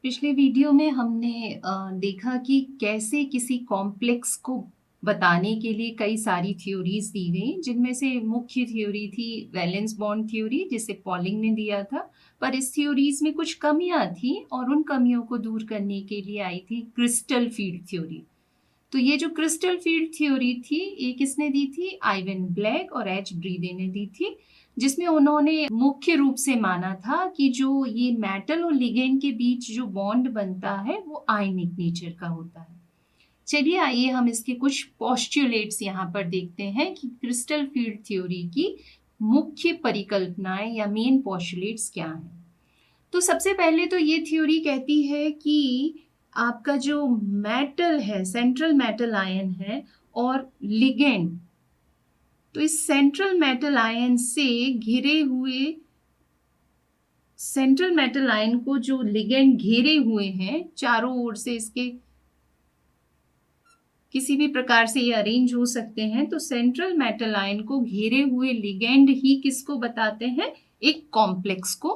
पिछले वीडियो में हमने देखा कि कैसे किसी कॉम्प्लेक्स को बताने के लिए कई सारी थ्योरीज दी गई, जिनमें से मुख्य थ्योरी थी वैलेंस बॉन्ड थ्योरी, जिसे पॉलिंग ने दिया था। पर इस थ्योरीज में कुछ कमियां थी और उन कमियों को दूर करने के लिए आई थी क्रिस्टल फील्ड थ्योरी। तो ये जो क्रिस्टल फील्ड थ्योरी थी, ये किसने दी थी? आइवन ब्लैक और एच ब्रीदे ने दी थी, जिसमें उन्होंने मुख्य रूप से माना था कि जो ये मेटल और लिगेंड के बीच जो बॉन्ड बनता है वो आयनिक नेचर का होता है। चलिए आइए हम इसके कुछ पोस्टुलेट्स यहाँ पर देखते हैं कि क्रिस्टल फील्ड थ्योरी की मुख्य परिकल्पनाएं या मेन पोस्टुलेट्स क्या हैं। तो सबसे पहले तो ये थ्योरी कहती है कि आपका जो मेटल है, सेंट्रल मेटल आयन है, और लिगेंड, तो इस सेंट्रल मेटल आयन से घिरे हुए, सेंट्रल मेटल आयन को जो लिगेंड घेरे हुए हैं चारों ओर से, इसके किसी भी प्रकार से ये अरेंज हो सकते हैं, तो सेंट्रल मेटल आयन को घेरे हुए लिगेंड ही किसको बताते हैं? एक कॉम्प्लेक्स को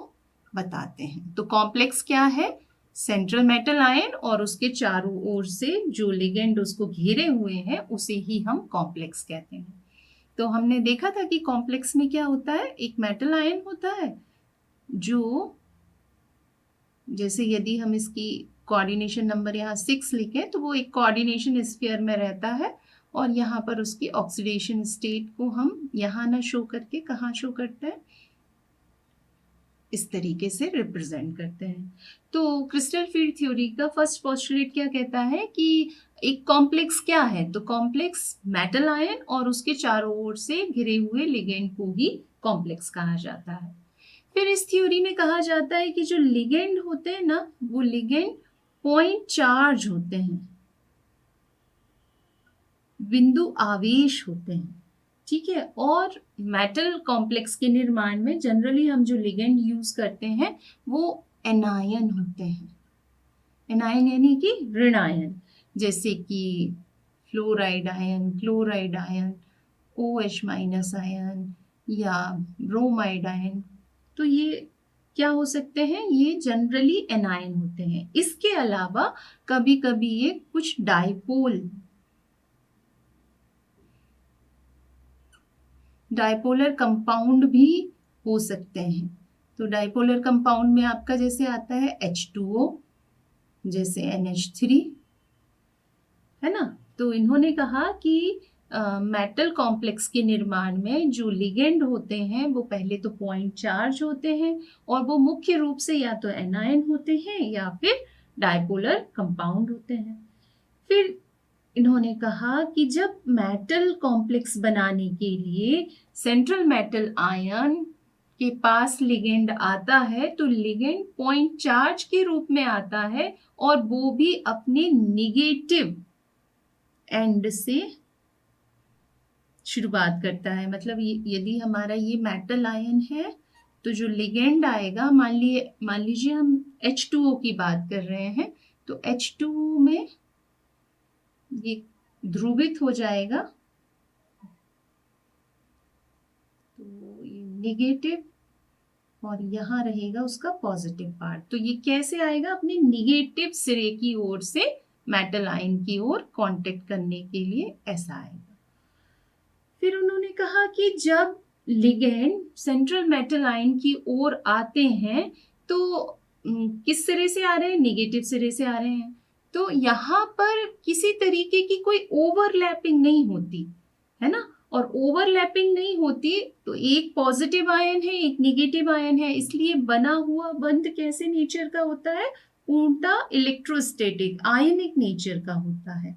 बताते हैं। तो कॉम्प्लेक्स क्या है? सेंट्रल मेटल आयन और उसके चारों ओर से जो लिगेंड उसको घेरे हुए हैं उसे ही हम कॉम्प्लेक्स कहते हैं। तो हमने देखा था कि कॉम्प्लेक्स में क्या होता है, एक मेटल आयन होता है जो, जैसे यदि हम इसकी कोऑर्डिनेशन नंबर यहाँ 6 लिखें तो वो एक कोऑर्डिनेशन स्फीयर में रहता है, और यहाँ पर उसकी ऑक्सीडेशन स्टेट को हम यहाँ ना शो करके कहाँ शो करते हैं, इस तरीके से रिप्रेजेंट करते हैं। तो क्रिस्टल फील्ड थ्योरी का फर्स्ट पोस्टुलेट क्या कहता है कि एक कॉम्प्लेक्स क्या है? तो कॉम्प्लेक्स मेटल आयन और उसके चारों ओर से घिरे हुए लिगेंड को ही कॉम्प्लेक्स कहा जाता है। फिर इस थ्योरी में कहा जाता है कि जो लिगेंड होते हैं ना, वो लिगेंड पॉइंट चार्ज होते हैं, बिंदु आवेश होते हैं, ठीक है। और मेटल कॉम्प्लेक्स के निर्माण में जनरली हम जो लिगेंड यूज करते हैं वो एनायन होते हैं। एनायन यानी कि ऋण आयन, जैसे कि fluoride ion, chloride ion, OH minus ion या ब्रोमाइड आयन। तो ये क्या हो सकते हैं? ये जनरली एनायन होते हैं। इसके अलावा कभी कभी ये कुछ डाइपोलर कंपाउंड भी हो सकते हैं। तो डाइपोलर कंपाउंड में आपका जैसे आता है H2O, जैसे NH3, है ना। तो इन्होंने कहा कि मेटल कॉम्प्लेक्स के निर्माण में जो लिगेंड होते हैं वो पहले तो पॉइंट चार्ज होते हैं, और वो मुख्य रूप से या तो एनायन होते हैं या फिर डाइपोलर कंपाउंड होते हैं। फिर इन्होंने कहा कि जब मेटल कॉम्प्लेक्स बनाने के लिए सेंट्रल मेटल आयन के पास लिगेंड आता है तो लिगेंड पॉइंट चार्ज के रूप में आता है, और वो भी अपने निगेटिव एंड से शुरुआत करता है। मतलब यदि हमारा ये मेटल आयन है तो जो लिगेंड आएगा, मान लीजिए हम H2O की बात कर रहे हैं, तो H2O में ये ध्रुवित हो जाएगा, तो ये निगेटिव, और यहाँ रहेगा उसका पॉजिटिव पार्ट। तो ये कैसे आएगा? अपने निगेटिव सिरे की ओर से मेटल आयन की ओर कांटेक्ट करने के लिए ऐसा आएगा। फिर उन्होंने कहा कि जब लिगेंड सेंट्रल मेटल आयन की ओर आते हैं तो किस सिरे से आ रहे हैं? निगेटिव सिरे से आ रहे हैं। तो यहाँ पर किसी तरीके की कोई ओवरलैपिंग नहीं होती है ना, और ओवरलैपिंग नहीं होती तो एक पॉजिटिव आयन है, एक निगेटिव आयन है, इसलिए बना हुआ बंध कैसे नेचर का होता है? पूर्णतः इलेक्ट्रोस्टैटिक, आयनिक नेचर का होता है।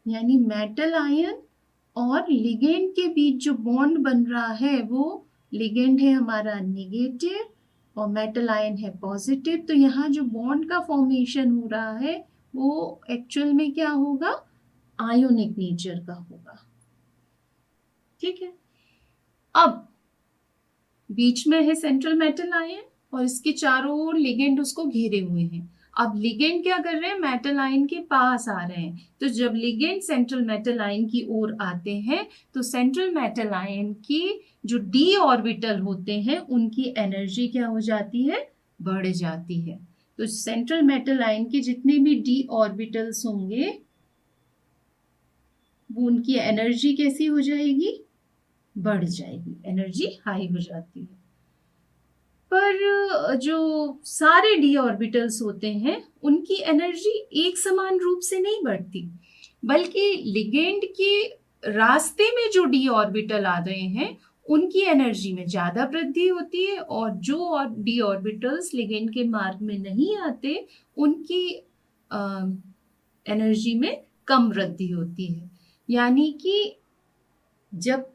यानी मेटल आयन और लिगेंड के बीच जो बॉन्ड बन रहा है वो लिगेंड है हमारा निगेटिव और मेटल आयन है पॉजिटिव। तो यहाँ जो बॉन्ड का फॉर्मेशन हो रहा है वो एक्चुअल में क्या होगा? आयोनिक नेचर का होगा, ठीक है। अब बीच में है सेंट्रल मेटल आयन और इसके चारों ओर लिगेंड उसको घेरे हुए हैं। अब लिगेंड क्या कर रहे हैं? मेटल आयन के पास आ रहे हैं। तो जब लिगेंड सेंट्रल मेटल आयन की ओर आते हैं तो सेंट्रल मेटल आयन की जो d ऑर्बिटल होते हैं उनकी एनर्जी क्या हो जाती है? बढ़ जाती है। तो सेंट्रल मेटल आयन के जितने भी डी ऑर्बिटल्स होंगे वो उनकी एनर्जी कैसी हो जाएगी, बढ़ जाएगी, एनर्जी हाई हो जाती है। पर जो सारे डी ऑर्बिटल्स होते हैं उनकी एनर्जी एक समान रूप से नहीं बढ़ती, बल्कि लिगेंड के रास्ते में जो डी ऑर्बिटल आ रहे हैं उनकी एनर्जी में ज्यादा वृद्धि होती है, और जो डी ऑर्बिटल्स लिगेंड के मार्ग में नहीं आते उनकी एनर्जी में कम वृद्धि होती है। यानी कि जब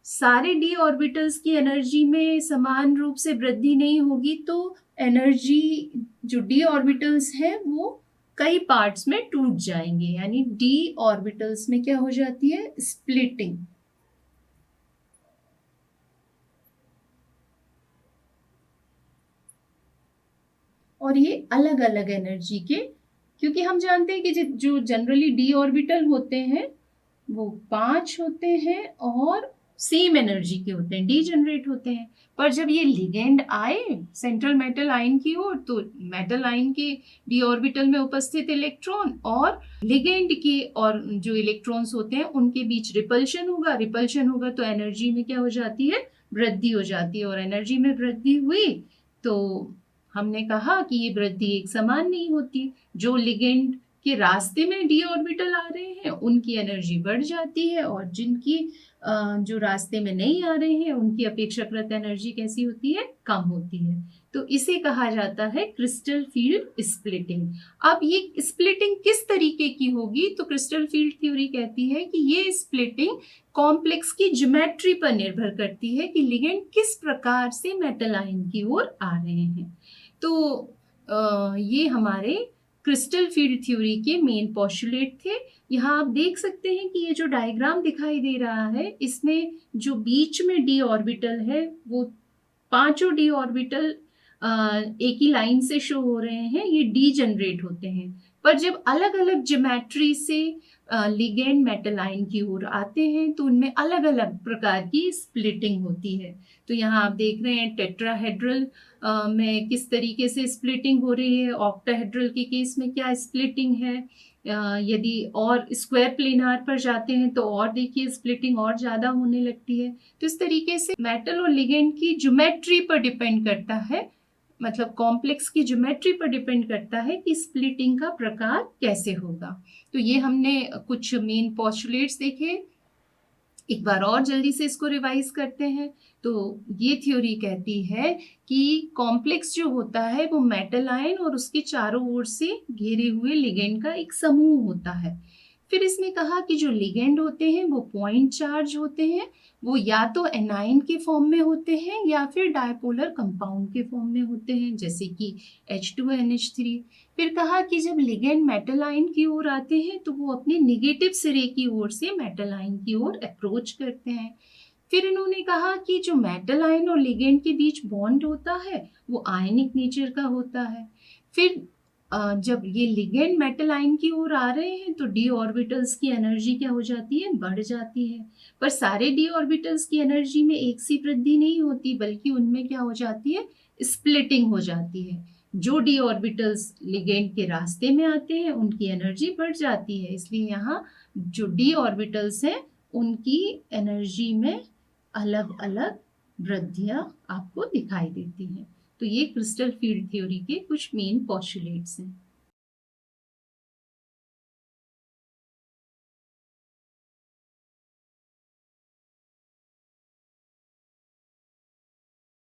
सारे डी ऑर्बिटल्स की एनर्जी में समान रूप से वृद्धि नहीं होगी तो एनर्जी जो डी ऑर्बिटल्स है वो कई पार्ट्स में टूट जाएंगे, यानी डी ऑर्बिटल्स में क्या हो जाती है, स्प्लिटिंग। और ये अलग अलग एनर्जी के, क्योंकि हम जानते हैं कि जो जनरली डी ऑर्बिटल होते हैं वो 5 होते हैं और सेम एनर्जी के होते हैं, डी जनरेट होते हैं। पर जब ये लिगेंड आए सेंट्रल मेटल आयन की ओर तो मेटल आयन के डी ऑर्बिटल में उपस्थित इलेक्ट्रॉन और लिगेंड के और जो इलेक्ट्रॉन्स होते हैं उनके बीच रिपल्शन होगा तो एनर्जी में क्या हो जाती है, वृद्धि हो जाती है। और एनर्जी में वृद्धि हुई तो हमने कहा कि ये वृद्धि एक समान नहीं होती, जो लिगेंड के रास्ते में डी ऑर्बिटल आ रहे हैं उनकी एनर्जी बढ़ जाती है, और जिनकी जो रास्ते में नहीं आ रहे हैं उनकी अपेक्षाकृत एनर्जी कैसी होती है, कम होती है। तो इसे कहा जाता है क्रिस्टल फील्ड स्प्लिटिंग। अब ये स्प्लिटिंग किस तरीके की होगी, तो क्रिस्टल फील्ड थ्योरी कहती है कि ये स्प्लिटिंग कॉम्प्लेक्स की ज्योमेट्री पर निर्भर करती है कि लिगेंड किस प्रकार से मेटल आयन की ओर आ रहे हैं। तो ये हमारे क्रिस्टल फील्ड थ्योरी के मेन पोस्टुलेट थे। यहाँ आप देख सकते हैं कि ये जो डायग्राम दिखाई दे रहा है इसमें जो बीच में डी ऑर्बिटल है वो पांचों डी ऑर्बिटल एक ही लाइन से शो हो रहे हैं, ये डी जनरेट होते हैं। पर जब अलग अलग ज्योमेट्री से लिगेंड मेटल आयन की ओर आते हैं तो उनमें अलग अलग प्रकार की स्प्लिटिंग होती है। तो यहाँ आप देख रहे हैं टेट्राहेड्रल में किस तरीके से स्प्लिटिंग हो रही है, ऑक्टाहेड्रल के केस में क्या स्प्लिटिंग है, यदि और स्क्वायर प्लेनार पर जाते हैं तो और देखिए स्प्लिटिंग और ज़्यादा होने लगती है। तो इस तरीके से मेटल और लिगेंड की ज्योमेट्री पर डिपेंड करता है, मतलब कॉम्प्लेक्स की ज्योमेट्री पर डिपेंड करता है कि स्प्लिटिंग का प्रकार कैसे होगा। तो ये हमने कुछ मेन पोस्टुलेट्स देखे, एक बार और जल्दी से इसको रिवाइज करते हैं। तो ये थ्योरी कहती है कि कॉम्प्लेक्स जो होता है वो मेटल आयन और उसके चारों ओर से घेरे हुए लिगेंड का एक समूह होता है। फिर इसने कहा कि जो लिगेंड होते हैं वो पॉइंट चार्ज होते हैं, वो या तो एनाइन के फॉर्म में होते हैं या फिर डायपोलर कंपाउंड के फॉर्म में होते हैं, जैसे कि H2NH3। फिर कहा कि जब लिगेंड मेटल आयन की ओर आते हैं तो वो अपने निगेटिव सिरे की ओर से मेटल आयन की ओर अप्रोच करते हैं। फिर इन्होंने कहा कि जो मेटल आयन और लिगेंड के बीच बॉन्ड होता है वो आयनिक नेचर का होता है। फिर जब ये लिगेंड मेटल आयन की ओर आ रहे हैं तो डी ऑर्बिटल्स की एनर्जी क्या हो जाती है, बढ़ जाती है। पर सारे डी ऑर्बिटल्स की एनर्जी में एक सी वृद्धि नहीं होती, बल्कि उनमें क्या हो जाती है, स्प्लिटिंग हो जाती है। जो डी ऑर्बिटल्स लिगेंड के रास्ते में आते हैं उनकी एनर्जी बढ़ जाती है, इसलिए यहाँ जो डी ऑर्बिटल्स हैं उनकी एनर्जी में अलग अलग वृद्धियाँ आपको दिखाई देती हैं। तो ये क्रिस्टल फील्ड थ्योरी के कुछ मेन पोस्टुलेट्स हैं।